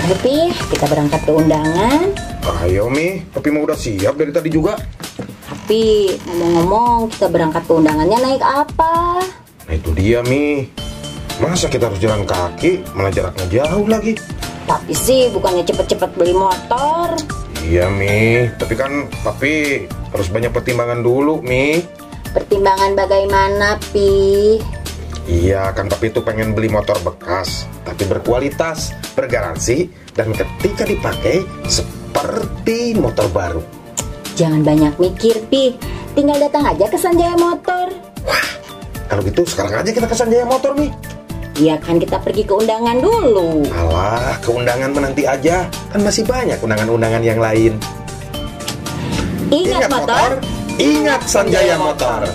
Ayo Pi, kita berangkat ke undangan. Ayo Mi, Papi mau udah siap dari tadi juga. Tapi ngomong-ngomong, kita berangkat ke undangannya naik apa? Nah itu dia Mi, masa kita harus jalan kaki, malah jaraknya jauh lagi. Tapi sih bukannya cepet-cepet beli motor. Iya Mi, tapi kan Papi harus banyak pertimbangan dulu Mi. Pertimbangan bagaimana Pi? Iya kan Papi tuh pengen beli motor bekas, tapi berkualitas, bergaransi, dan ketika dipakai seperti motor baru. Jangan banyak mikir Pi, tinggal datang aja ke Sanjaya Motor. Wah, kalau gitu sekarang aja kita ke Sanjaya Motor Mi. Iya kan kita pergi ke undangan dulu. Alah, ke undangan menanti aja, kan masih banyak undangan-undangan yang lain. Ingat motor, ingat Sanjaya Motor.